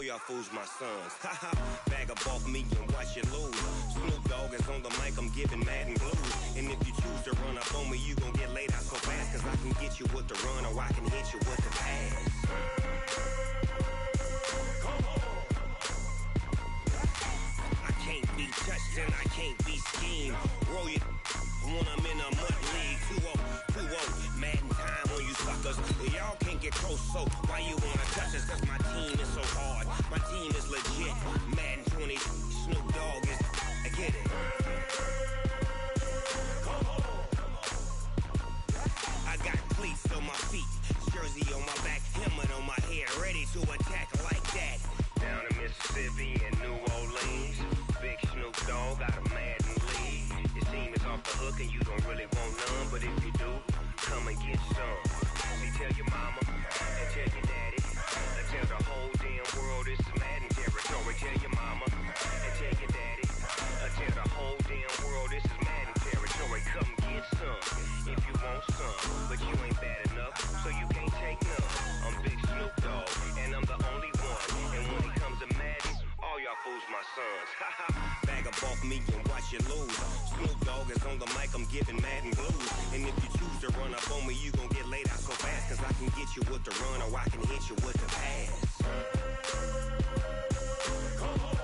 y'all fools my sons. Haha, bag up off me and watch you lose. Snoop Dogg is on the mic, I'm giving Madden blues. And if you choose to run up on me, you gon' get laid out so fast. Cause I can get you with the run or I can hit you with the pass. Come on. I can't be touched and I can't be schemed. Roll you when I'm in a mud league. 2-0, Madden time on you suckers. Y'all can't get close, so why you wanna touch us? Cause my team is so hard, my team is legit. Madden 20, Snoop Dogg is, I get it. Come on. I got cleats on my feet, jersey on my back, helmet on my head, ready to attack like that. Down in Mississippi and New Orleans, big Snoop Dogg got a Madden league. Your team is off the hook and you don't really want none, but if you do, come and get some. See, tell your mama and tell your daddy, and tell the whole damn world this is Madden territory. Tell your mama and tell your daddy, and tell the whole damn world this is Madden territory. Come get some if you want some, but you ain't bad enough, so you can't take none. I'm Big Snoop Dogg, and I'm the only one. And when it comes to Madden, all y'all fools my sons. Bag up off me and watch you lose. Snoop Dogg is on the mic, I'm giving Madden blues. And if you choose to run up on me, you gon' get laid out so fast. Cause I can get you with the run or I can hit you with the pass. Come on.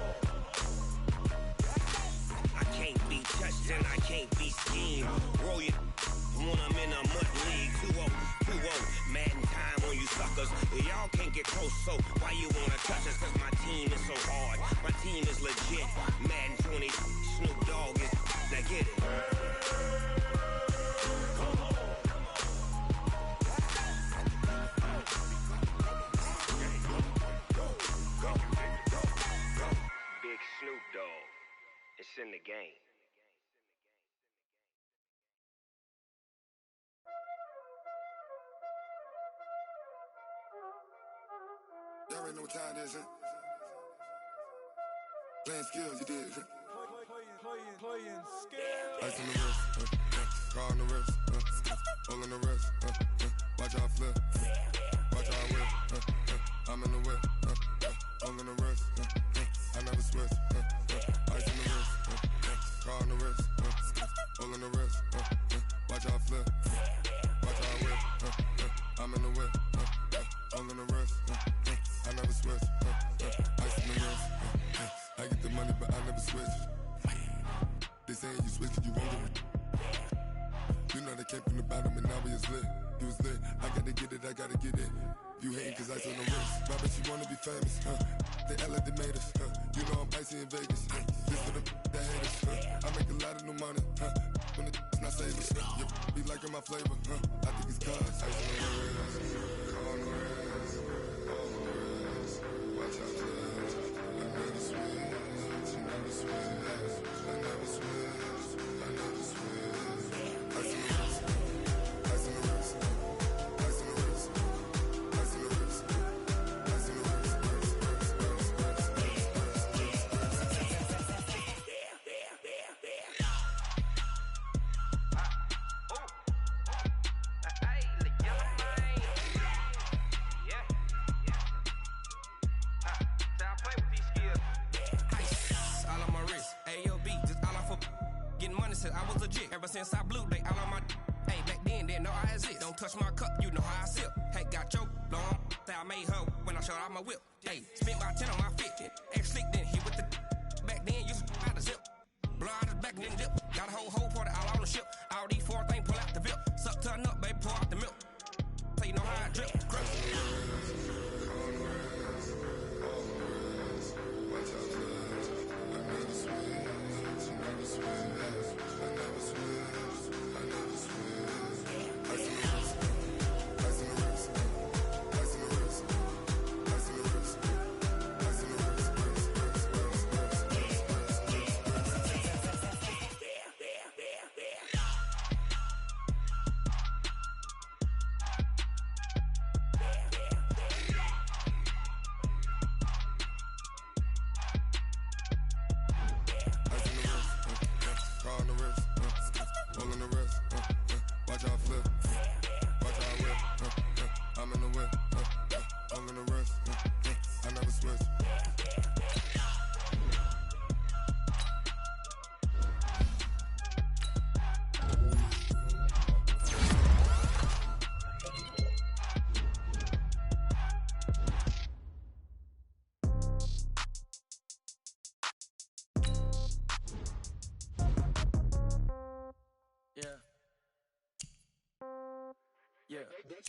I can't be touched and I can't be schemed. Roll you when I'm in a mud league. 2-0, Madden time on you suckers. Y'all can't get close, so why you wanna touch us? Cause my team is so hard, my team is legit. Madden 20, Snoop Dogg is, now get it. Come on. Go. Big Snoop Dogg, it's in the game. Y'all already know what time it is, huh? Playing skills, you did. Playing skills. Ice on the wrist, car on the wrist, hole in the wrist, watch how I flip, watch how I whip, I'm in the whip, hole in the wrist, I never switch, ice on the wrist, car on the wrist, hole in the wrist, watch how I flip, watch how I whip, I'm in the whip, hole in the wrist, I never switch, ice on the wrist, I get the money but I never switch. They saying you switch cause you won't get it. You know they came from the bottom and now we is lit. You was lit, I gotta get it, I gotta get it. You hating cause ice on the wrist. My bitch, you wanna be famous, They act like they made us, You know I'm icy in Vegas, This for the that hate us, I make a lot of new money, When the not savers, You be liking my flavor, I think it's cause ice on the wrist, car on the wrist, all on the wrist. Watch out, I never switch, I never switch. I never switch, I never switch. Ice on the wrist, ice on the wrist, ice on the wrist, ice on the wrist, ice on the wrist, I was legit. Ever since I blew, they all on my hey, back then, didn't know I exist. Don't touch my cup, you know how I sip. Hey, got your long, I made her when I showed out my whip. Hey, spent about 10 on my 50. Ex-slick, then hit with the back then, used to out the zip. Blow out his back, then dip. Got a whole party all on the ship. All these four things, pull out the VIP. Suck, turn up, baby, pour out the milk. So you know how I drip. Crush.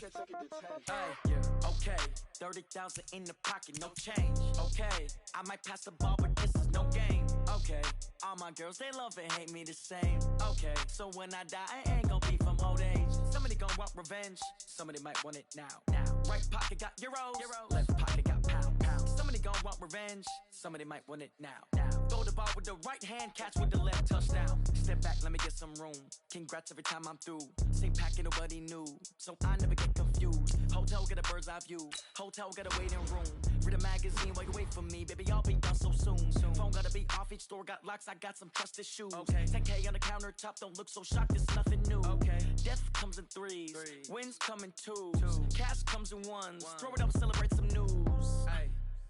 Yeah, okay. 30,000 in the pocket, no change. Okay, I might pass the ball, but this is no game. Okay, all my girls, they love and hate me the same. Okay, so when I die, I ain't gon' be from old age. Somebody gon' want revenge, somebody might want it now. Right pocket got euros, left pocket got pound. Somebody gon' want revenge, somebody might want it now. Throw the ball with the right hand, catch with the left, touchdown. Step back, let me get some room. Congrats every time I'm through. Same packet, nobody knew, so I never get confused. Hotel get a bird's eye view, hotel got a waiting room. Read a magazine while you wait for me, baby, I'll be done so soon. Phone gotta be off, each store got locks, I got some trusted shoes. 10K on the countertop, don't look so shocked, it's nothing new. Death comes in threes, wins come in twos, cash comes in ones. Throw it up, celebrate some news.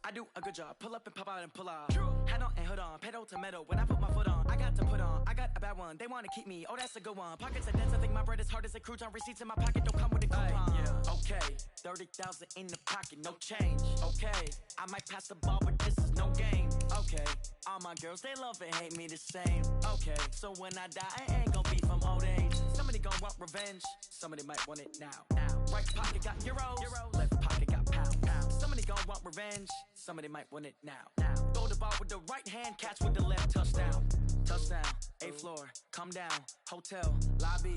I do a good job, pull up and pop out and pull out. Head on and hood on, pedal to metal. When I put my foot on, I got to put on. I got a bad one, they wanna keep me, oh that's a good one. Pockets are dense, I think my bread is hard as a crouton. Receipts in my pocket don't come with a coupon. Okay, 30,000 in the pocket, no change. Okay, I might pass the ball, but this is no game. Okay, all my girls, they love and hate me the same. Okay, so when I die, I ain't gon' be from old age. Somebody gon' want revenge, somebody might want it now. Right pocket got euros, left pocket got pound. Somebody gon' want revenge, somebody might want it now. Throw the ball with the right hand, catch with the left, touchdown. Touchdown, 8th floor, come down, hotel, lobby.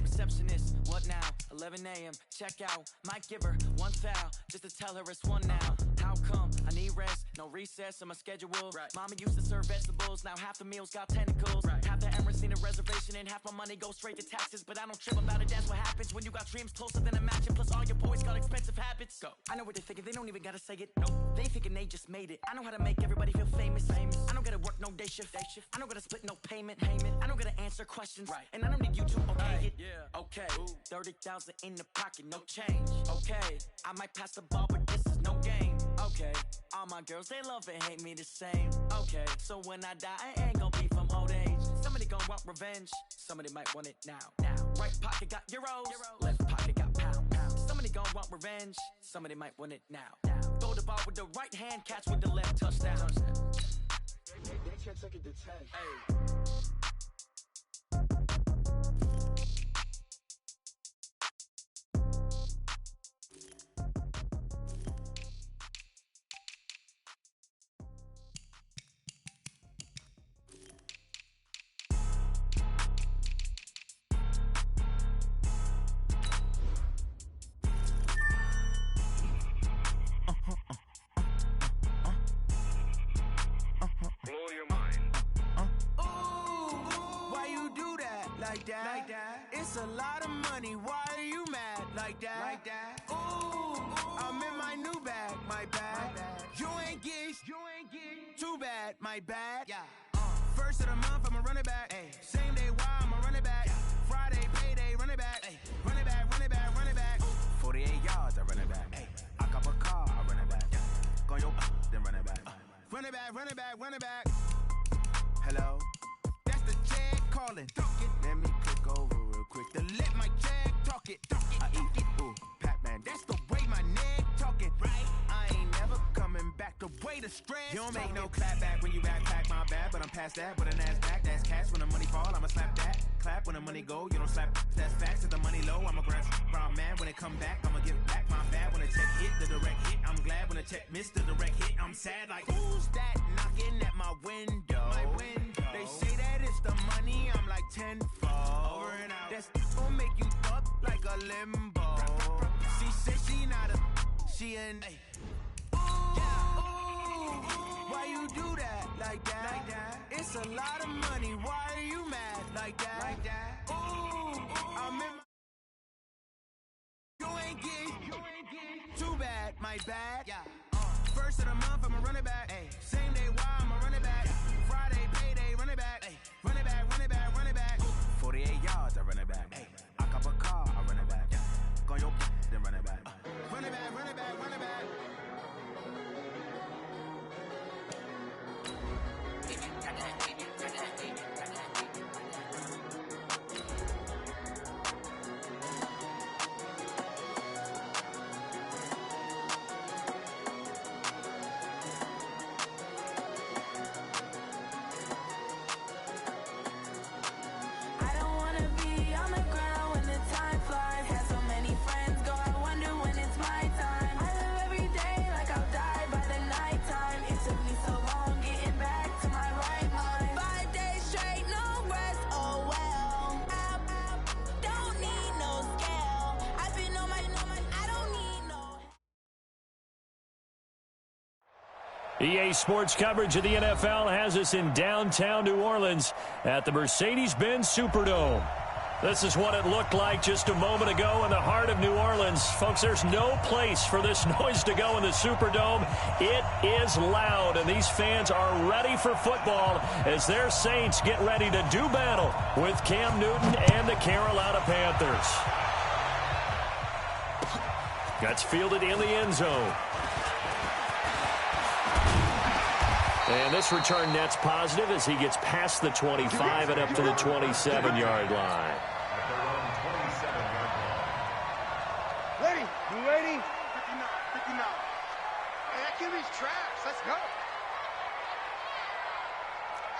Receptionist, what now? 11 a.m., check out. Might give her one foul, just to tell her it's one now. How come? I need rest, no recess in my schedule. Mama used to serve vegetables, now half the meals got tentacles. Half the Emirates need a reservation and half my money goes straight to taxes. But I don't trip about it, that's what happens when you got dreams closer than a match. Plus all your boys got expensive habits. Go. I know what they're thinking, they don't even gotta say it. Nope. They thinking they just made it. I know how to make everybody feel famous. I don't gotta work no day shift. I don't gotta split no payment. I don't gotta answer questions. And I don't need you to okay it. Okay, 30,000 in the pocket, no change. Okay, I might pass the ball, but this is no game. Okay, all my girls, they love and hate me the same. Okay, so when I die, I ain't gon' be from old age. Somebody gon' want revenge, somebody might want it now. Right pocket got euros, left pocket got pound. Somebody gon' want revenge, somebody might want it now. Throw the ball with the right hand, catch with the left, touchdown. They can't take it to 10. It's a lot of money, why are you mad like that? Ooh, I'm in my new bag, my bad. You ain't get too bad, my bad. First of the month, I'ma run it back. Same day, why I'ma run it back. Friday, payday, run it back. Run it back, run it back, run it back. 48 yards, I run it back. I cop a car, I run it back. Go your then run it back. Run it back, run it back, run it back. Hello? That's the check calling. Let me click over real quick to let my check talk it. I eat, ooh, Pac-Man, that's the way my neck talking. Right? I ain't never coming back the way the stress. You don't make no clap back when you backpack, my bad, but I'm past that. With an ass back, that's cash. When the money fall, I'ma slap that. Clap when the money go, you don't slap. That's facts. If the money low, I'ma grab brown man. When it come back, I'ma give back my bad. When the check hit, the direct hit, I'm glad. When the check missed the direct hit, I'm sad like, who's that knocking at my window? My window. They say that it's the money, I'm like tenfold. Over and out. That's gon' make you up like a limbo. She said she not a, she an ooh, why you do that like that? It's a lot of money, why are you mad like that? Ooh, I'm in my, you ain't get too bad, my bad. First of the month, I'ma run it back. Same day, why I'ma run it back. Friday, payday, run it back. Run it back, run it back, run it back. 48 yards, I run it back. I cop a car, I run it back. Go your then run it back. Run it back, run it back, run it back. EA Sports coverage of the NFL has us in downtown New Orleans at the Mercedes-Benz Superdome. This is what it looked like just a moment ago in the heart of New Orleans. Folks, there's no place for this noise to go in the Superdome. It is loud, and these fans are ready for football as their Saints get ready to do battle with Cam Newton and the Carolina Panthers. That's fielded in the end zone. And this return net's positive as he gets past the 25 and up to the 27-yard line. Ready? You ready? 59, 59. Hey, that QB's trash. Let's go.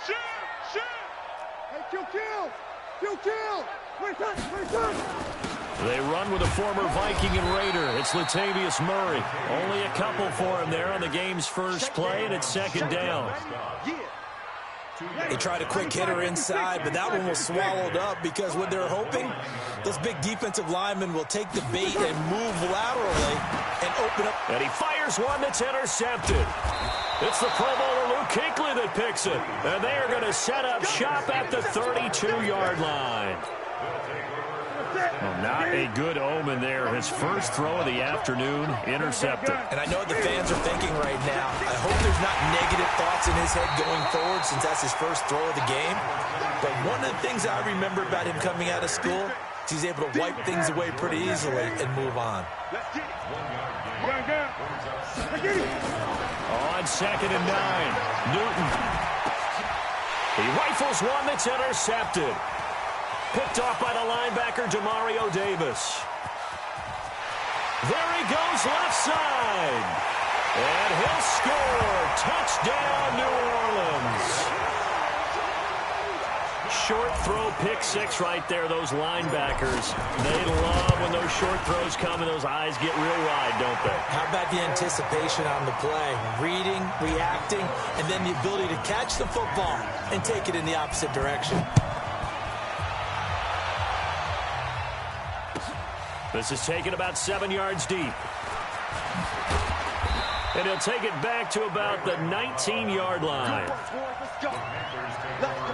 Shoot! Hey, kill! Return! They run with a former Viking and Raider. It's Latavius Murray. Only a couple for him there on the game's first play, and it's second down. They tried a quick hitter inside, but that one was swallowed up because what they're hoping, this big defensive lineman will take the bait and move laterally and open up. And he fires one that's intercepted. It's the Pro Bowler Luke Kuechly that picks it. And they are going to set up shop at the 32-yard line. Well, not a good omen there. His first throw of the afternoon intercepted. And I know what the fans are thinking right now. I hope there's not negative thoughts in his head going forward since that's his first throw of the game. But one of the things I remember about him coming out of school is he's able to wipe things away pretty easily and move on. On 2nd and 9, Newton. He rifles one that's intercepted. Picked off by the linebacker, Demario Davis. There he goes left side. And he'll score. Touchdown, New Orleans. Short throw, pick six right there, those linebackers. They love when those short throws come and those eyes get real wide, don't they? How about the anticipation on the play? Reading, reacting, and then the ability to catch the football and take it in the opposite direction. This is taken about 7 yards deep. And he'll take it back to about the 19-yard line.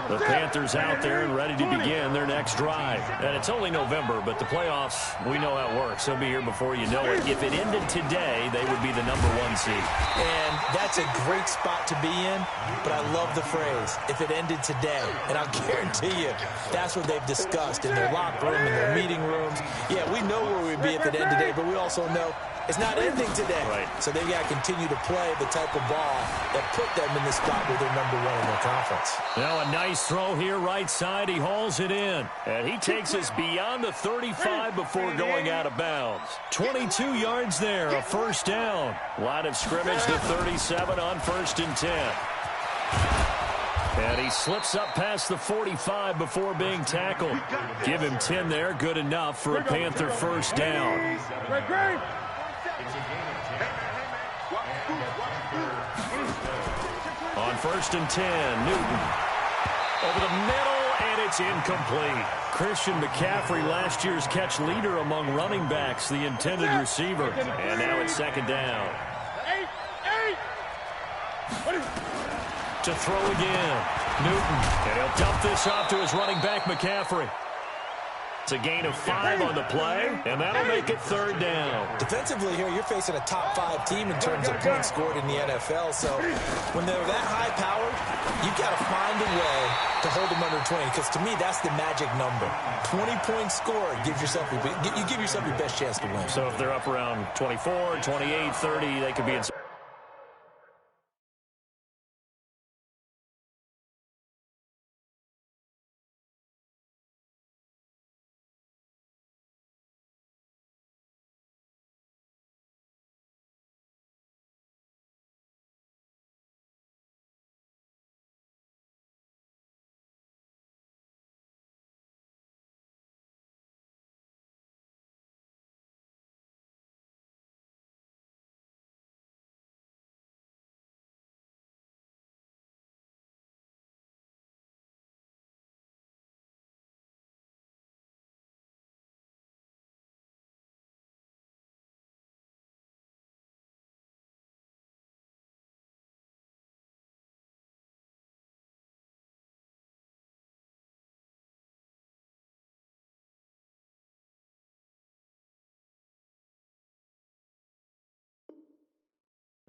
The Panthers out there and ready to begin their next drive. And it's only November, but the playoffs, we know how it works. They'll be here before you know it. If it ended today, they would be the #1 seed. And that's a great spot to be in, but I love the phrase, if it ended today. And I'll guarantee you, that's what they've discussed in their locker room, in their meeting rooms. Yeah, we know where we'd be if it ended today, but we also know it's not ending today. Right. So they've got to continue to play the type of ball that put them in the spot where they're #1 in their conference. Now a nice throw here right side. He hauls it in. And he takes us beyond the 35 before going out of bounds. 22 yards there, a first down. Line of scrimmage to 37 on 1st and 10. And he slips up past the 45 before being tackled. Give him 10 there, good enough for a Panther first down. On 1st and 10, Newton. Over the middle, and it's incomplete. Christian McCaffrey, last year's catch leader among running backs, the intended receiver. And now it's 2nd down. To throw again, Newton. And he'll dump this off to his running back, McCaffrey. It's a gain of 5 on the play, and that'll make it 3rd down. Defensively here, you're facing a top 5 team in terms of points scored in the NFL. So when they're that high-powered, you've got to find a way to hold them under 20. Because to me, that's the magic number. 20 points scored gives yourself you give yourself your best chance to win. So if they're up around 24, 28, 30, they could be in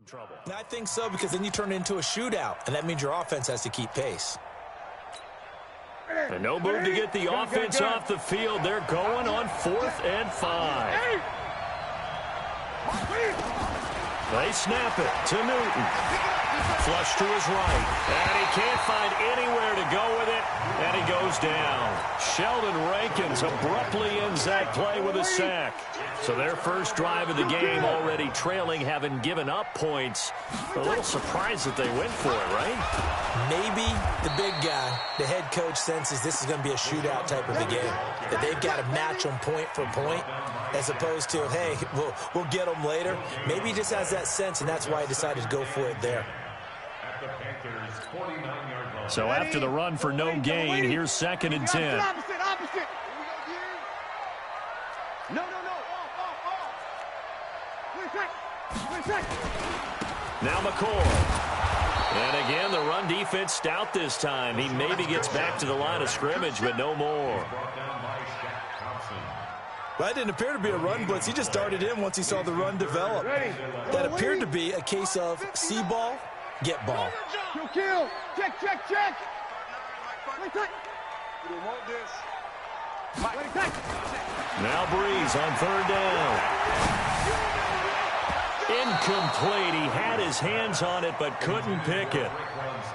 trouble. I think so, because then you turn it into a shootout, and that means your offense has to keep pace. And no move to get the offense off the field. They're going on 4th and 5. They snap it to Newton. Flush to his right. And he can't find anywhere to go with it. And he goes down. Sheldon Rankins abruptly ends that play with a sack. So their first drive of the game already trailing, having given up points. A little surprised that they went for it, right? Maybe the big guy, the head coach, senses this is going to be a shootout type of a game. That they've got to match them point for point, as opposed to, hey, we'll get them later. Maybe he just has that sense, and that's why he decided to go for it there. So after the run for no gain, here's 2nd and 10. Opposite. No. Wait a sec. Now McCoy. And again, the run defense stout this time. He maybe gets back to the line of scrimmage, but no more. Well, that didn't appear to be a run blitz. He just darted in once he saw the run develop. That appeared to be a case of see ball, get ball. Kill. Check. Wait a sec. You don't want this. Wait a sec. Now Breeze on 3rd down. Incomplete. He had his hands on it but couldn't pick it.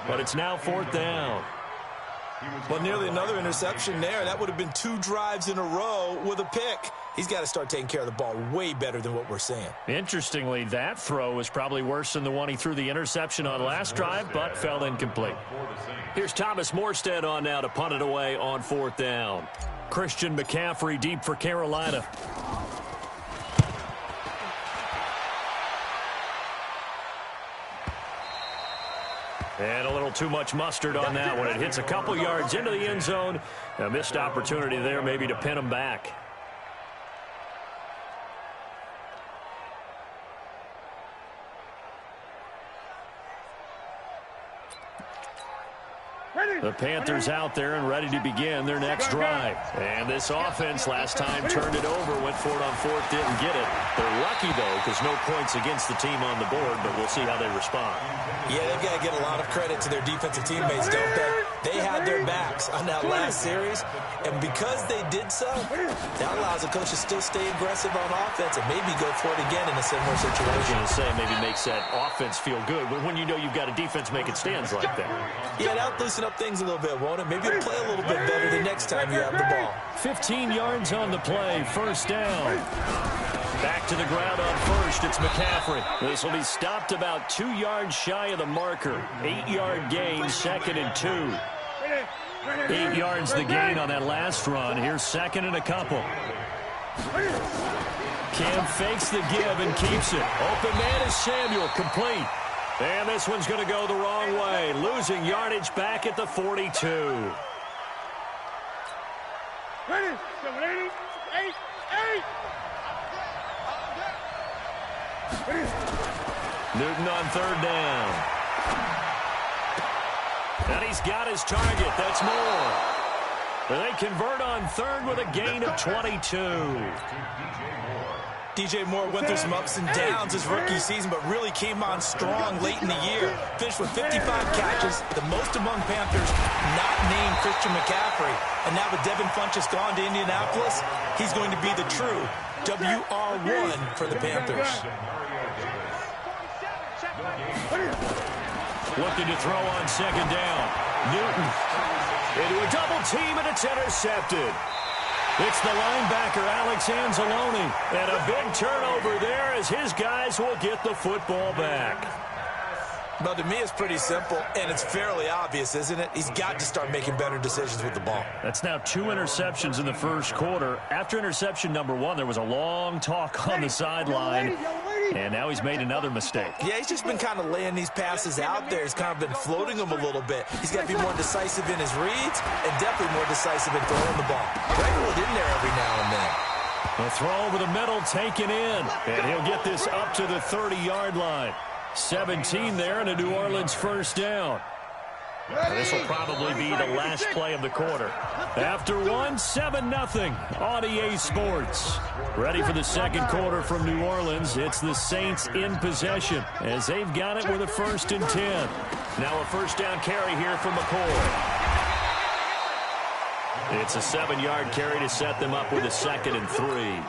But it's now 4th down. Well, nearly another interception there. That would have been 2 drives in a row with a pick. He's got to start taking care of the ball way better than what we're seeing. Interestingly, that throw was probably worse than the one he threw the interception on last drive, but fell incomplete. Here's Thomas Morstead on now to punt it away on 4th down. Christian McCaffrey deep for Carolina. And a little too much mustard on that one. It hits a couple yards into the end zone. A missed opportunity there maybe to pin him back. The Panthers out there and ready to begin their next drive. And this offense last time turned it over, went for it on 4th, didn't get it. They're lucky, though, because no points against the team on the board, but we'll see how they respond. Yeah, they've got to get a lot of credit to their defensive teammates, don't they? They had their backs on that last series, and because they did so, that allows the coach to still stay aggressive on offense and maybe go for it again in a similar situation. I was going to say maybe makes that offense feel good, but when you know you've got a defense making stands like that. Yeah, that'll loosen up things a little bit, won't it? Maybe you'll play a little bit better the next time you have the ball. 15 yards on the play, 1st down. Back to the ground on 1st, it's McCaffrey. This will be stopped about 2 yards shy of the marker. 8-yard gain, 2nd and 2. 8 yards the gain on that last run. Here's 2nd and a couple. Cam fakes the give and keeps it. Open man is Samuel, complete. And this one's going to go the wrong way. Losing yardage back at the 42. Ready? 7, 8. Newton on 3rd down. And he's got his target. That's more. They convert on 3rd with a gain of 22. DJ Moore went through some ups and downs his rookie season, but really came on strong late in the year. Finished with 55 catches, the most among Panthers not named Christian McCaffrey. And now with Devin Funchess gone to Indianapolis, he's going to be the true WR1 for the Panthers. Looking to throw on 2nd down. Newton into a double team, and it's intercepted. It's the linebacker, Alex Anzalone. And a big turnover there as his guys will get the football back. Well, to me, it's pretty simple, and it's fairly obvious, isn't it? He's got to start making better decisions with the ball. That's now 2 interceptions in the first quarter. After interception number 1, there was a long talk on the sideline, and now he's made another mistake. Yeah, he's just been kind of laying these passes out there. He's kind of been floating them a little bit. He's got to be more decisive in his reads and definitely more decisive in throwing the ball. Wrangle it in there every now and then. A throw over the middle taken in, and he'll get this up to the 30-yard line. 17 there and a New Orleans first down. This will probably be the last play of the quarter. After one, 7-0 on EA Sports. Ready for the second quarter from New Orleans. It's the Saints in possession as they've got it with a 1st and 10. Now a first down carry here from McCoy. It's a 7-yard carry to set them up with a 2nd and 3.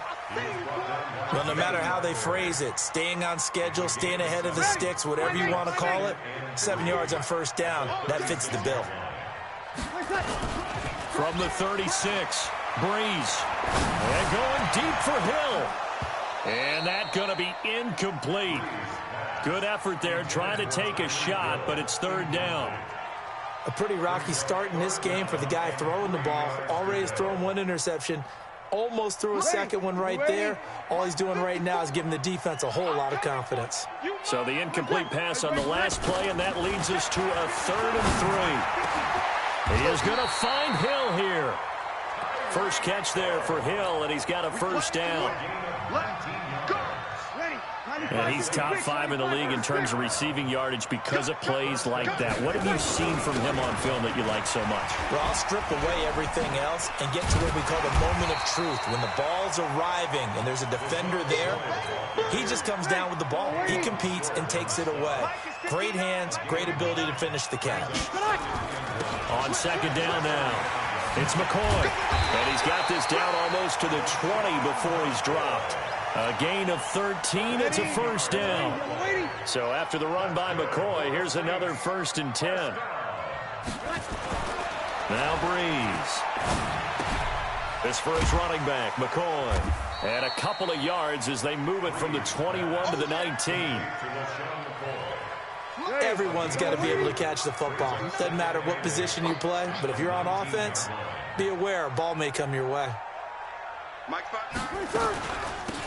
Well, no matter how they phrase it, staying on schedule, staying ahead of the sticks, whatever you want to call it, 7 yards on first down, that fits the bill. From the 36, Breeze. And going deep for Hill. And that's going to be incomplete. Good effort there, trying to take a shot, but it's 3rd down. A pretty rocky start in this game for the guy throwing the ball. Already has thrown 1 interception. Almost threw a 2nd one right there. All he's doing right now is giving the defense a whole lot of confidence. So the incomplete pass on the last play, and that leads us to a 3rd and 3. He is going to find Hill here. First catch there for Hill, and he's got a 1st down. And he's top 5 in the league in terms of receiving yardage because of plays like that. What have you seen from him on film that you like so much? Well, I'll strip away everything else and get to what we call the moment of truth. When the ball's arriving and there's a defender there, he just comes down with the ball. He competes and takes it away. Great hands, great ability to finish the catch. On 2nd down now, it's McCoy. And he's got this down almost to the 20 before he's dropped. A gain of 13, it's a 1st down. So after the run by McCoy, here's another 1st and 10. Now Breeze. This for his running back, McCoy. And a couple of yards as they move it from the 21 to the 19. Everyone's got to be able to catch the football. Doesn't matter what position you play, but if you're on offense, be aware a ball may come your way.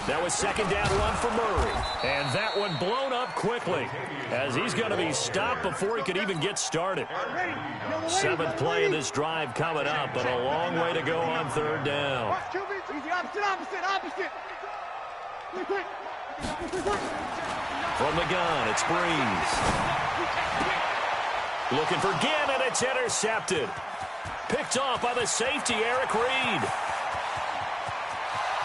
That was 2nd down run for Murray. And that one blown up quickly as he's going to be stopped before he could even get started. 7th play in this drive coming up, but a long way to go on 3rd down. Opposite. From the gun, it's Breeze. Looking for Ginn, and it's intercepted. Picked off by the safety, Eric Reed.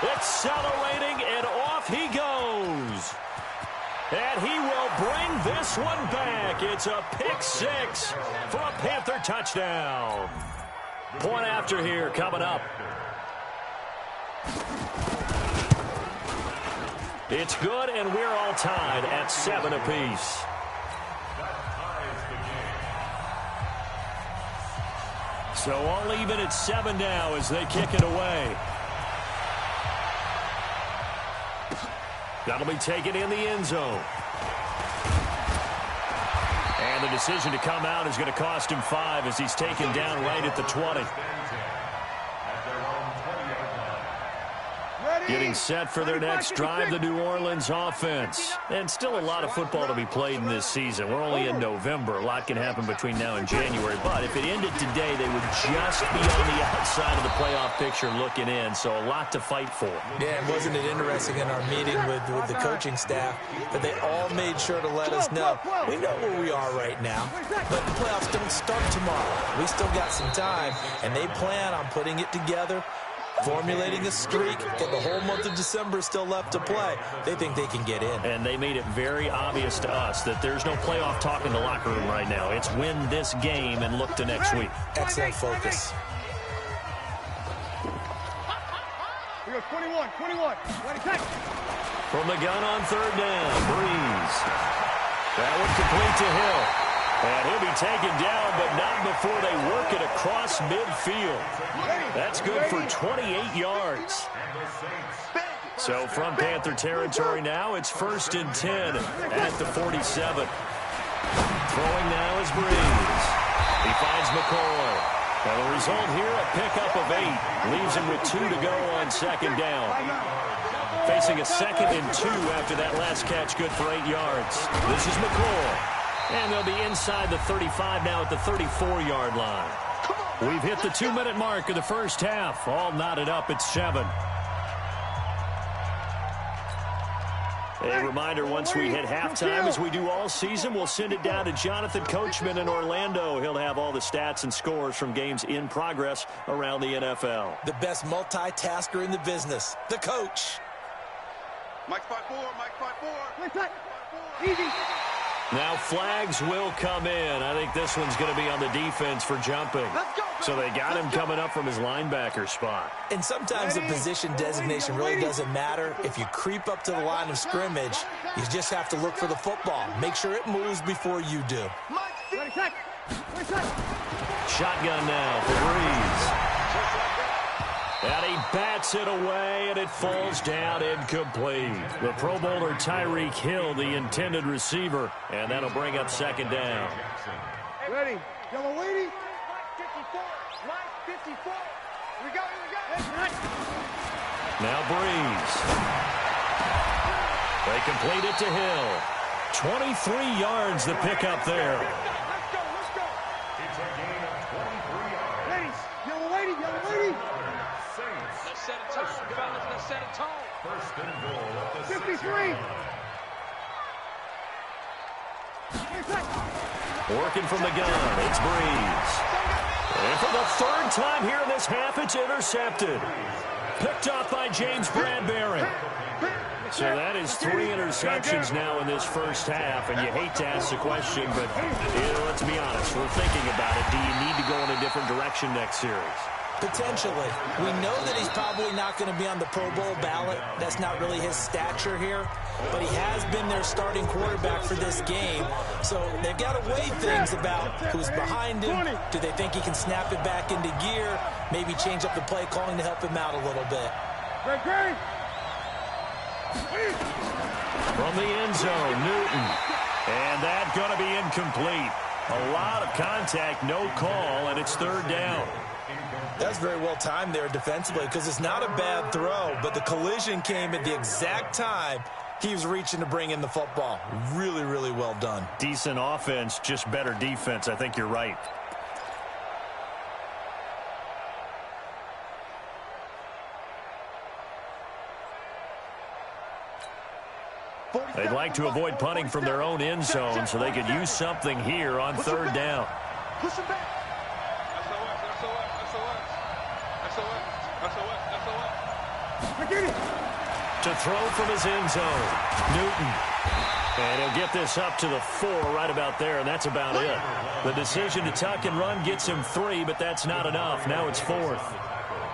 Accelerating, and off he goes. And he will bring this one back. It's a pick 6 for a Panther touchdown. Point after here coming up. It's good, and we're all tied at 7 apiece. So all even at 7 now as they kick it away. That'll be taken in the end zone. And the decision to come out is going to cost him 5 as he's taken down right at the 20. Getting set for their next drive, the New Orleans offense. And still a lot of football to be played in this season. We're only in November. A lot can happen between now and January. But if it ended today, they would just be on the outside of the playoff picture looking in. So a lot to fight for. Yeah, and wasn't it interesting in our meeting with the coaching staff that they all made sure to let us know, we know where we are right now, but the playoffs don't start tomorrow. We still got some time, and they plan on putting it together, formulating a streak, and the whole month of December still left to play. They think they can get in. And they made it very obvious to us that there's no playoff talk in the locker room right now. It's win this game and look to next week. Excellent focus. We go 21. From the gun on 3rd down, Breeze. That one complete to Hill. And he'll be taken down, but not before they work it across midfield. That's good for 28 yards. So from Panther territory now, it's 1st and 10 at the 47. Throwing now is Breeze. He finds McCoy. And the result here, a pickup of 8. Leaves him with 2 to go on 2nd down. Facing a 2nd and 2 after that last catch, good for 8 yards. This is McCoy. And they'll be inside the 35 now at the 34-yard line. We've hit the 2-minute mark of the first half. All knotted up at 7. A reminder, once we hit halftime, as we do all season, we'll send it down to Jonathan Coachman in Orlando. He'll have all the stats and scores from games in progress around the NFL. The best multitasker in the business, the coach. Mike 5-4, Mike 5-4. Easy. Now flags will come in. I think this one's going to be on the defense for jumping. So they got him coming up from his linebacker spot. And sometimes the position designation really doesn't matter. If you creep up to the line of scrimmage, you just have to look for the football. Make sure it moves before you do. Shotgun now for Breeze. And he bats it away, and it falls down incomplete. The Pro Bowler Tyreek Hill, the intended receiver, and that'll bring up second down. Ready. Yellow lady. Mike 54. Mike 54. We go. Now Breeze. They complete it to Hill. 23 yards the pickup there. Let's go. It's a gain of 23 yards. Ladies. Yellow lady. Let's set a tone, fellas. Let's set a tone. First and goal at the 53. Working from the gun, it's Breeze. And for the third time here in this half, it's intercepted. Picked up by James Bradbury. So that is 3 interceptions now in this first half, and you hate to ask the question, but let's be honest, we're thinking about it. Do you need to go in a different direction next series? Potentially. We know that he's probably not going to be on the Pro Bowl ballot. That's not really his stature here. But he has been their starting quarterback for this game. So they've got to weigh things about who's behind him. Do they think he can snap it back into gear? Maybe change up the play calling to help him out a little bit. From the end zone, Newton. And that's going to be incomplete. A lot of contact, no call, and it's third down. That's very well timed there defensively because it's not a bad throw, but the collision came at the exact time he was reaching to bring in the football. Really, really well done. Decent offense, just better defense. I think you're right. They'd like to avoid punting from their own end zone so they could use something here on third down. Push him back. To throw from his end zone, Newton. And he'll get this up to the 4 right about there, and that's about it. The decision to tuck and run gets him 3, but that's not enough. Now it's 4th.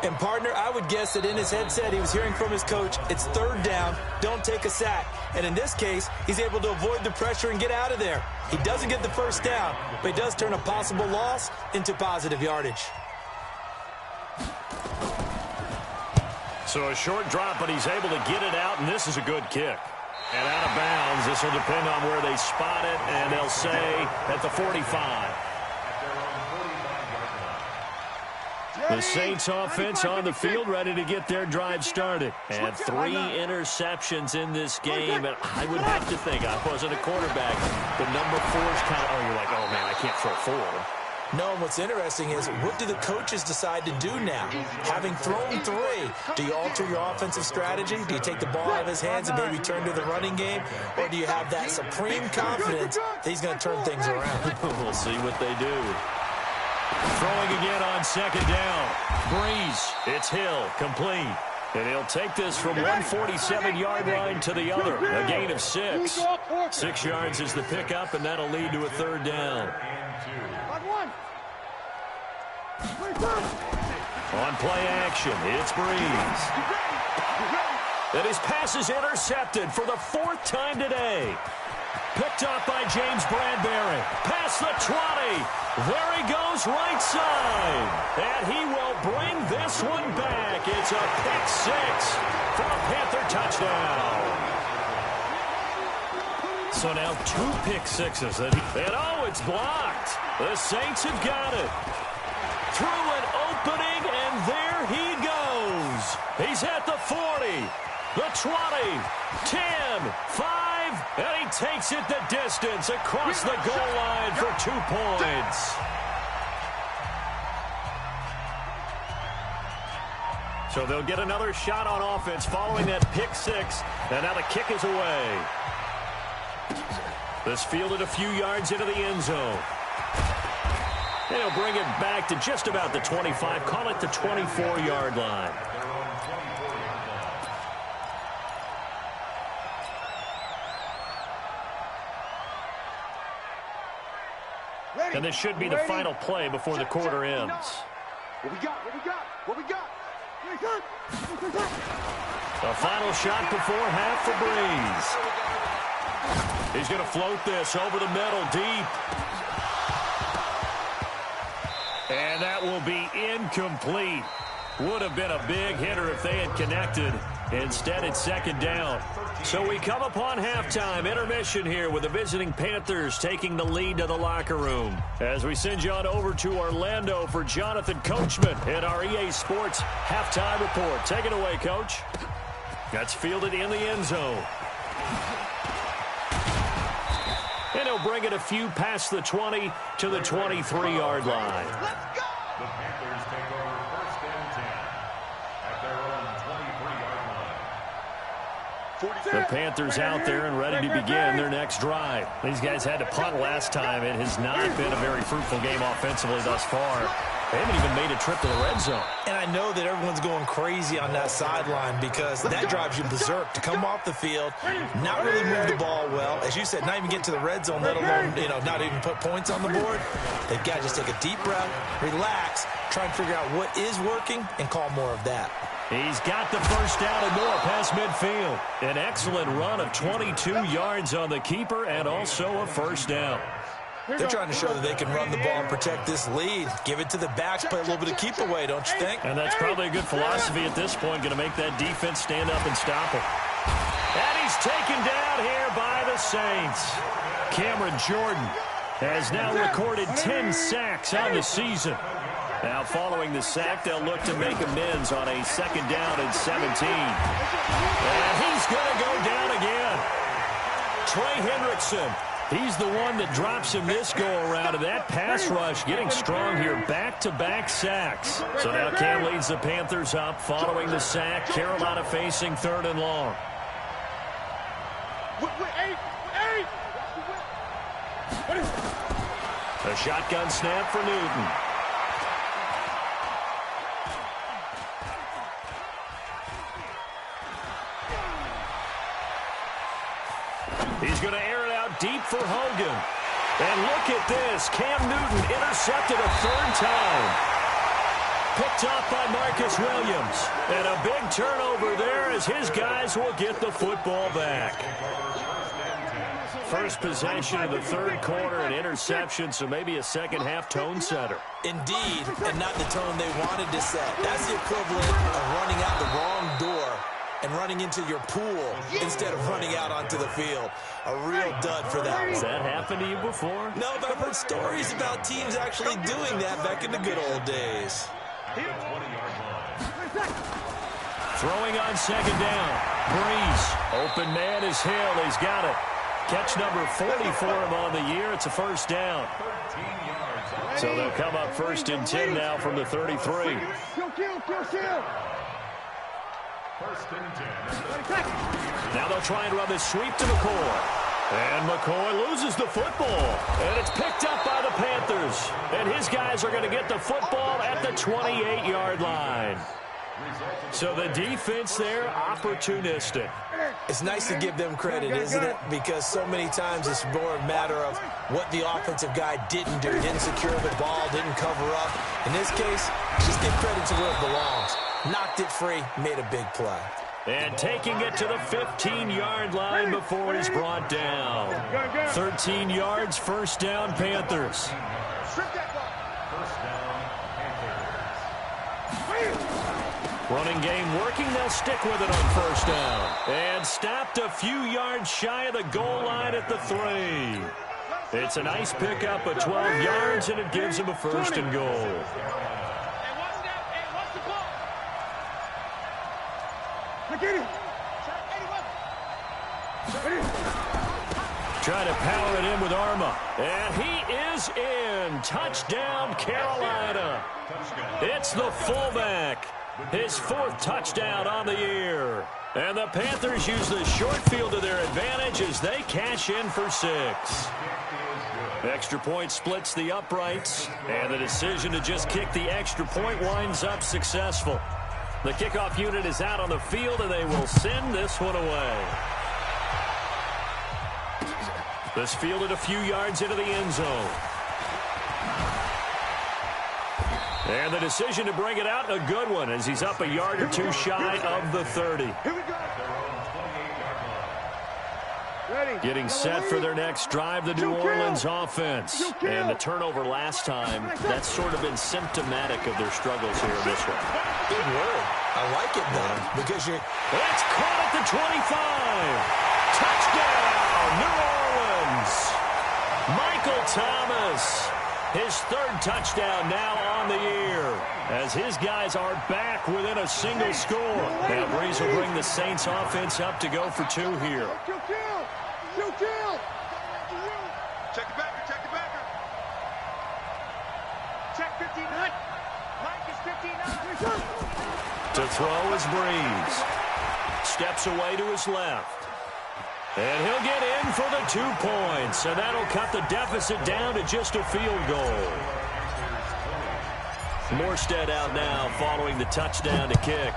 And, partner, I would guess that in his headset he was hearing from his coach, it's third down, don't take a sack. And in this case, he's able to avoid the pressure and get out of there. He doesn't get the first down, but he does turn a possible loss into positive yardage. So a short drop, but he's able to get it out, and this is a good kick. And out of bounds, this will depend on where they spot it, and they'll say at the 45. The Saints offense on the field, ready to get their drive started. And 3 interceptions in this game, and I would have to think, I wasn't a quarterback, the number 4 is kind of, you're like, oh, man, I can't throw 4. No, and what's interesting is, what do the coaches decide to do now? Having thrown 3, do you alter your offensive strategy? Do you take the ball out of his hands and maybe turn to the running game? Or do you have that supreme confidence that he's going to turn things around? We'll see what they do. Throwing again on second down. Breeze, it's Hill, complete. And he'll take this from 147-yard line to the other. A gain of 6. 6 yards is the pickup, and that'll lead to a third down. On play action, it's Breeze. And his pass is intercepted for the 4th time today. Picked up by James Bradbury. Past the 20. There he goes right side. And he will bring this one back. It's a pick 6 for a Panther touchdown. So now 2 pick sixes. And it's blocked. The Saints have got it. Through an opening, and there he goes. He's at the 40, the 20, 10, 5, and he takes it the distance across the goal line for 2 points. So they'll get another shot on offense following that pick six. And now the kick is away. This fielded a few yards into the end zone. They'll bring it back to just about the 25. Call it the 24-yard line. And this should be the final play before the quarter ends. What we got? What we got? What we got? The final shot before half for Breeze. He's going to float this over the middle deep. And that will be incomplete. Would have been a big hitter if they had connected. Instead, it's second down. So we come upon halftime. Intermission here with the visiting Panthers taking the lead to the locker room. As we send you on over to Orlando for Jonathan Coachman in our EA Sports halftime report. Take it away, Coach. That's fielded in the end zone. And he'll bring it a few past the 20 to the 23-yard line. Let's go! The Panthers take over first and 10 at their own 23-yard line. The Panthers out there and ready to begin their next drive. These guys had to punt last time. It has not been a very fruitful game offensively thus far. They haven't even made a trip to the red zone. And I know that everyone's going crazy on that sideline because that drives you berserk to come off the field, not really move the ball well. As you said, not even get to the red zone, let alone, not even put points on the board. They've got to just take a deep breath, relax, try and figure out what is working, and call more of that. He's got the first down and more past midfield. An excellent run of 22 yards on the keeper and also a first down. They're trying to show that they can run the ball and protect this lead. Give it to the backs, play a little bit of keep away, don't you think? And that's probably a good philosophy at this point, going to make that defense stand up and stop him. And he's taken down here by the Saints. Cameron Jordan has now recorded 10 sacks on the season. Now following the sack, they'll look to make amends on a second down and 17. And he's going to go down again. Trey Hendrickson. He's the one that drops him this go-around, and that pass rush getting strong here, back-to-back sacks. So now Cam leads the Panthers up following the sack. Carolina facing third and long. A shotgun snap for Newton. He's going to air it out deep for Hogan. And look at this. Cam Newton intercepted a third time. Picked off by Marcus Williams. And a big turnover there as his guys will get the football back. First possession of the third quarter, an interception, so maybe a second-half tone setter. Indeed, and not the tone they wanted to set. That's the equivalent of running out the wrong door and running into your pool instead of running out onto the field. A real dud for that one. Has that happened to you before? No, but I've heard stories about teams actually doing that back in the good old days. Throwing on second down. Breeze. Open man is Hill. He's got it. Catch number 40 for him on the year. It's a first down. So they'll come up first and 10 now from the 33. Now they'll try and run this sweep to McCoy. And McCoy loses the football. And it's picked up by the Panthers. And his guys are going to get the football at the 28-yard line. So the defense there, opportunistic. It's nice to give them credit, isn't it? Because so many times it's more a matter of what the offensive guy didn't do. Didn't secure the ball, didn't cover up. In this case, just give credit to where it belongs. Knocked it free, made a big play. And taking it to the 15-yard line before he's brought down. 13 yards, first down, Panthers. Running game working. They'll stick with it on first down. And stopped a few yards shy of the goal line at the 3. It's a nice pickup of 12 yards, and it gives him a first and goal. Trying to power it in with Arma. And he is in. Touchdown, Carolina. It's the fullback. his 4th touchdown on the year. And the Panthers use the short field to their advantage as they cash in for 6. Extra point splits the uprights, and the decision to just kick the extra point winds up successful. The kickoff unit is out on the field, and they will send this one away. This fielded a few yards into the end zone. And the decision to bring it out, a good one, as he's up a yard or two shy of the 30. Here we go. Ready. Getting set for their next drive, the New Orleans offense. And the turnover last time, that's sort of been symptomatic of their struggles here in this one. Good word. I like it, though, because you're... It's caught at the 25. Touchdown, New Orleans. Michael Thomas. His 3rd touchdown now on the year, as his guys are back within a single score. Now Breeze will bring the Saints offense up to go for 2 here. Check the backer, check the backer. Check 59. Mike is 59. To throw is Breeze. Steps away to his left. And he'll get in for the 2 points, and that'll cut the deficit down to just a field goal. Morstead out now following the touchdown to kick.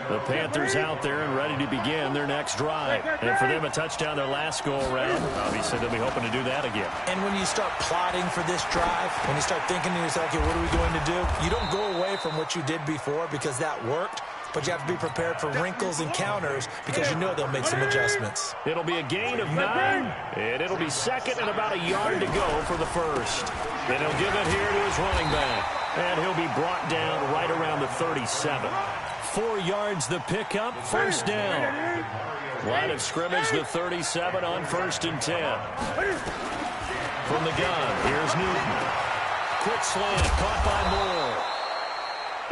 The Panthers out there and ready to begin their next drive. And for them, a touchdown their last go-around. Obviously, they'll be hoping to do that again. And when you start plotting for this drive, when you start thinking to yourself, okay, what are we going to do? You don't go away from what you did before because that worked, but you have to be prepared for wrinkles and counters because you know they'll make some adjustments. It'll be a gain of 9, and it'll be 2nd and about a yard to go for the 1st. Then he'll give it here to his running back, and he'll be brought down right around the 37. 4 yards the pickup, 1st down. Line of scrimmage, the 37 on 1st and 10. From the gun, here's Newton. Quick slant, caught by Moore.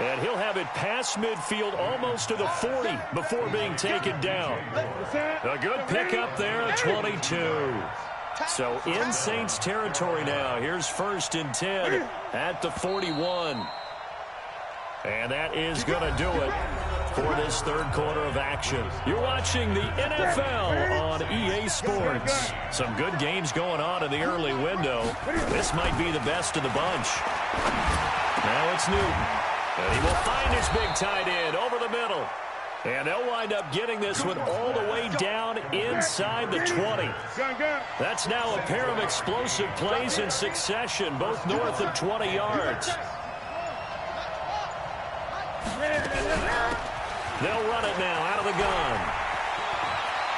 And he'll have it past midfield almost to the 40 before being taken down. A good pickup there at 22. So in Saints territory now. Here's 1st and 10 at the 41. And that is going to do it for this 3rd quarter of action. You're watching the NFL on EA Sports. Some good games going on in the early window. This might be the best of the bunch. Now it's Newton. And he will find his big tight end over the middle. And they'll wind up getting this one all the way down inside the 20. That's now a pair of explosive plays in succession, both north of 20 yards. They'll run it now out of the gun.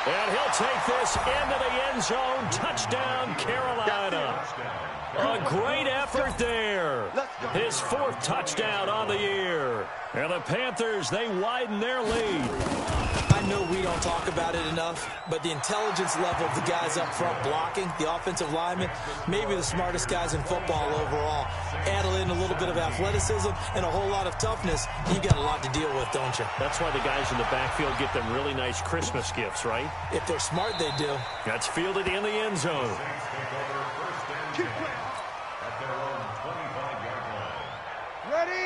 And he'll take this into the end zone. Touchdown, Carolina. A great effort there. His 4th touchdown on the year. And the Panthers, they widen their lead. I know we don't talk about it enough, but the intelligence level of the guys up front blocking, the offensive linemen, maybe the smartest guys in football overall. Add in a little bit of athleticism and a whole lot of toughness, you got a lot to deal with, don't you? That's why the guys in the backfield get them really nice Christmas gifts, right? If they're smart, they do. That's fielded in the end zone.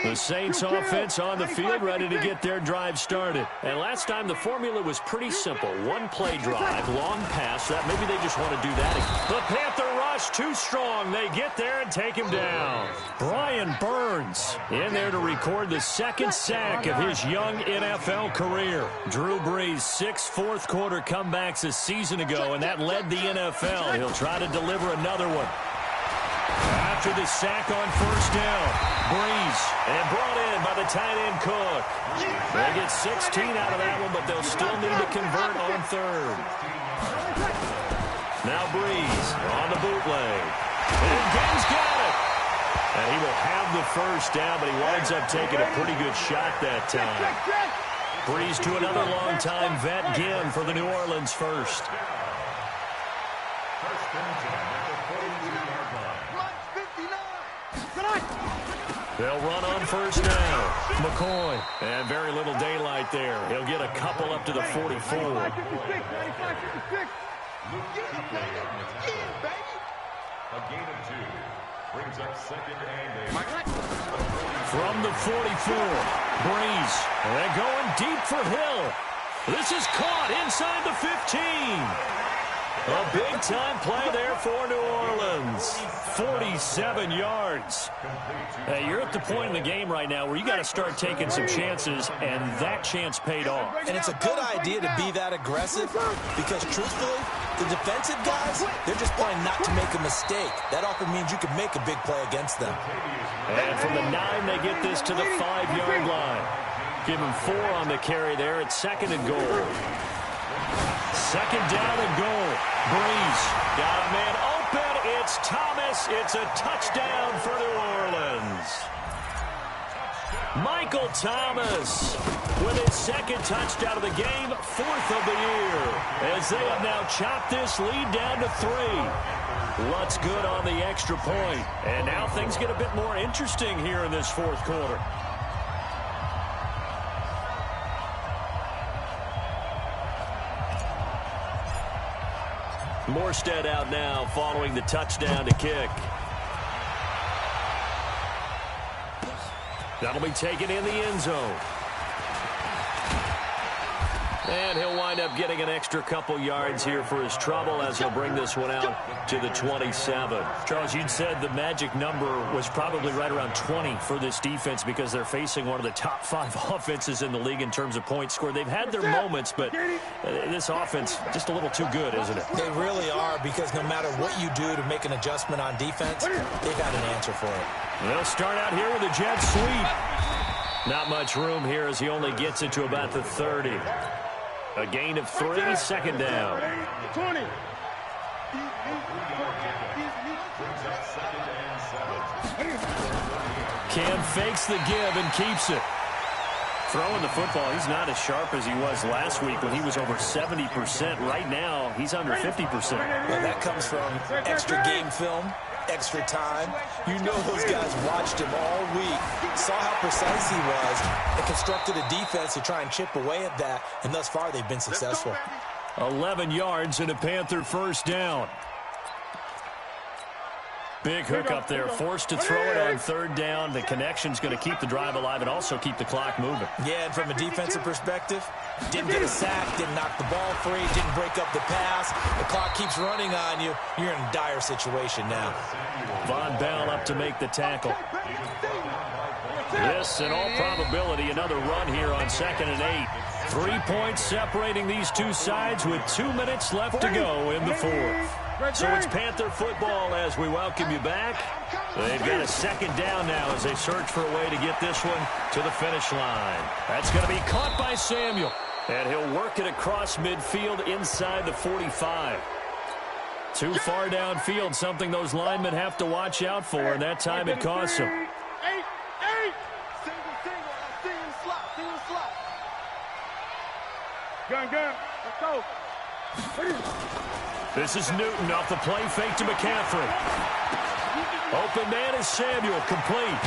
The Saints offense on the field ready to get their drive started. And last time the formula was pretty simple. 1-play drive, long pass. That maybe they just want to do that again. The Panther rush too strong. They get there and take him down. Brian Burns in there to record the 2nd sack of his young NFL career. Drew Brees, 6 fourth-quarter comebacks a season ago, and that led the NFL. He'll try to deliver another one. After the sack on 1st down, Breeze, and brought in by the tight end Cook. They get 16 out of that one, but they'll still need to convert on 3rd. Now Breeze on the bootleg. And Gaines got it. And he will have the 1st down, but he winds up taking a pretty good shot that time. Breeze to another long-time vet, Ginn, for the New Orleans 1st. They'll run on 1st down. McCoy. And very little daylight there. He'll get a couple up to the 44. A gain of 2 brings up second and 8. From the 44, Breeze. They're going deep for Hill. This is caught inside the 15. A big-time play there for New Orleans. 47 yards. Hey, you're at the point in the game right now where you got to start taking some chances, and that chance paid off. And it's a good idea to be that aggressive because, truthfully, the defensive guys, they're just playing not to make a mistake. That often means you can make a big play against them. And from the 9, they get this to the 5-yard line. Give them 4 on the carry there. It's second and goal. Second down and goal. Breeze got a man open. It's Thomas. It's a touchdown for New Orleans. Michael Thomas with his second touchdown of the game, 4th of the year, as they have now chopped this lead down to 3. What's good on the extra point? And now things get a bit more interesting here in this 4th quarter. Morstead out now following the touchdown to kick. That'll be taken in the end zone. And he'll wind up getting an extra couple yards here for his trouble as he'll bring this one out to the 27. Charles, you'd said the magic number was probably right around 20 for this defense because they're facing one of the top 5 offenses in the league in terms of points scored. They've had their moments, but this offense just a little too good, isn't it? They really are because no matter what you do to make an adjustment on defense, they've got an answer for it. They'll start out here with a jet sweep. Not much room here as he only gets it to about the 30. A gain of 3, second down. 20. Cam fakes the give and keeps it. Throwing the football, he's not as sharp as he was last week when he was over 70%. Right now, he's under 50%. Well, that comes from extra game film, extra time. You know those guys watched him all week, saw how precise he was, and constructed a defense to try and chip away at that, and thus far they've been successful. 11 yards and a Panther first down. Big hook up there, forced to throw it on 3rd down. The connection's going to keep the drive alive and also keep the clock moving. Yeah, and from a defensive perspective, didn't get a sack, didn't knock the ball free, didn't break up the pass. The clock keeps running on you. You're in a dire situation now. Von Bell up to make the tackle. This, in all probability, another run here on 2nd and 8. 3 points separating these two sides with 2 minutes left to go in the 4th. So it's Panther football as we welcome you back. They've got a second down now as they search for a way to get this one to the finish line. That's going to be caught by Samuel. And he'll work it across midfield inside the 45. Too far downfield, something those linemen have to watch out for, and that time it costs them. 8. Single slot. Gun. Let's go. This is Newton off the play fake to McCaffrey. Open man is Samuel, complete.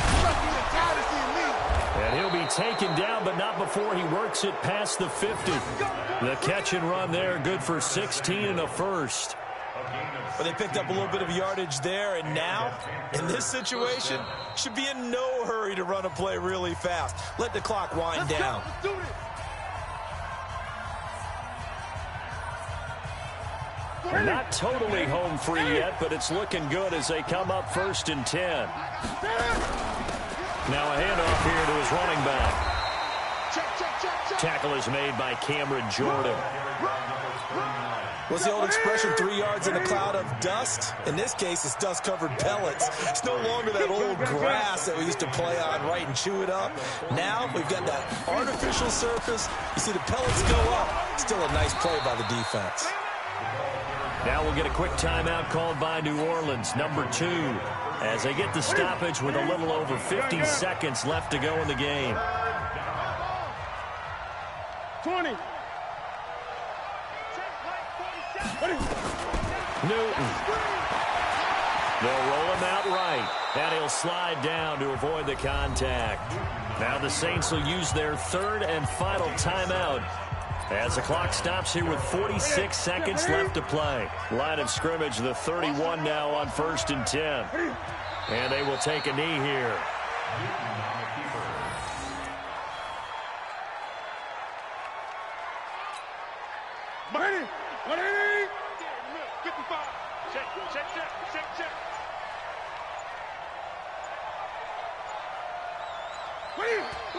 And he'll be taken down, but not before he works it past the 50. The catch and run there, good for 16 and a first. But they picked up a little bit of yardage there, and now, in this situation, should be in no hurry to run a play really fast. Let the clock wind down. Let's do this. Not totally home free yet, but it's looking good as they come up 1st and 10. Now a handoff here to his running back. Tackle is made by Cameron Jordan. What's the old expression, 3 yards in a cloud of dust? In this case, it's dust-covered pellets. It's no longer that old grass that we used to play on, right, and chew it up. Now we've got that artificial surface. You see the pellets go up. Still a nice play by the defense. Now we'll get a quick timeout called by New Orleans, number 2, as they get the stoppage with a little over 50 seconds left to go in the game. 20. Newton. They'll roll him out right, and he'll slide down to avoid the contact. Now the Saints will use their 3rd and final timeout As the clock stops here with 46 seconds left to play. Line of scrimmage, the 31 now on 1st and 10. And they will take a knee here. Money! 55! Check.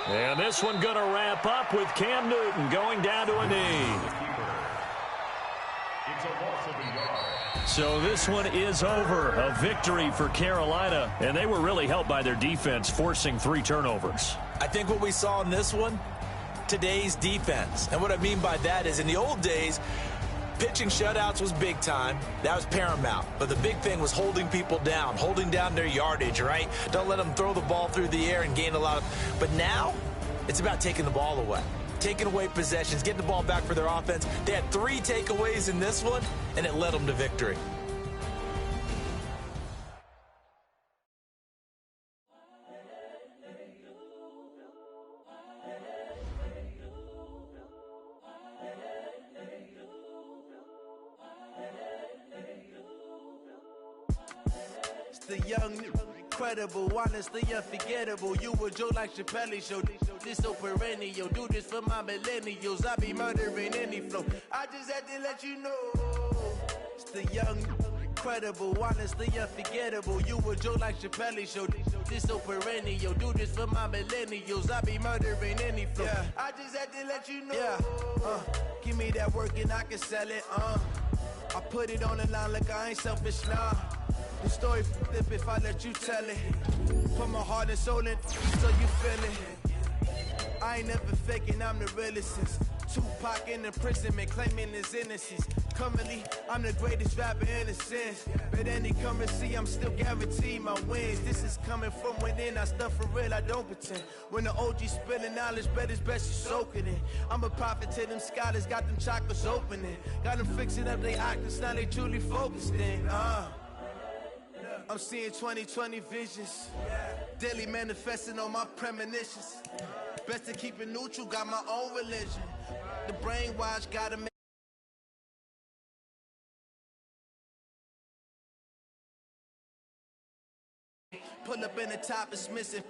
And this one going to wrap up with Cam Newton going down to a knee. So this one is over. A victory for Carolina. And they were really helped by their defense, forcing 3 turnovers. I think what we saw in this one, today's defense. And what I mean by that is in the old days, pitching shutouts was big time. That was paramount. But the big thing was holding people down, holding down their yardage, right? Don't let them throw the ball through the air and gain a lot of... But now, it's about taking the ball away. Taking away possessions, getting the ball back for their offense. They had 3 takeaways in this one, and it led them to victory. The young, incredible, honestly unforgettable. You a joke like Chappelle Show. This so perennial. Do this for my millennials. I be murdering any flow. I just had to let you know. It's the young, incredible, honestly unforgettable. You a joke like Chappelle Show. This so perennial. Do this for my millennials. I be murdering any flow. Yeah. I just had to let you know. Yeah. Give me that work and I can sell it. I put it on the line like I ain't selfish now. The story flip if I let you tell it. Put my heart and soul in so you feel it. I ain't never faking, I'm the realest since Tupac in imprisonment, claiming his innocence. Currently, I'm the greatest rapper in a sense. But any currency, I'm still guaranteed my wins. This is coming from within, I stuff for real, I don't pretend. When the OG spilling knowledge, bet it's best you soak it in. I'm a prophet to them scholars, got them chakras opening. Got them fixing up they octaves, now they truly focused in. I'm seeing 2020 visions. Daily manifesting on my premonitions. Best to keep it neutral, got my own religion. The brainwash gotta make. Pull up in the top, it's missing.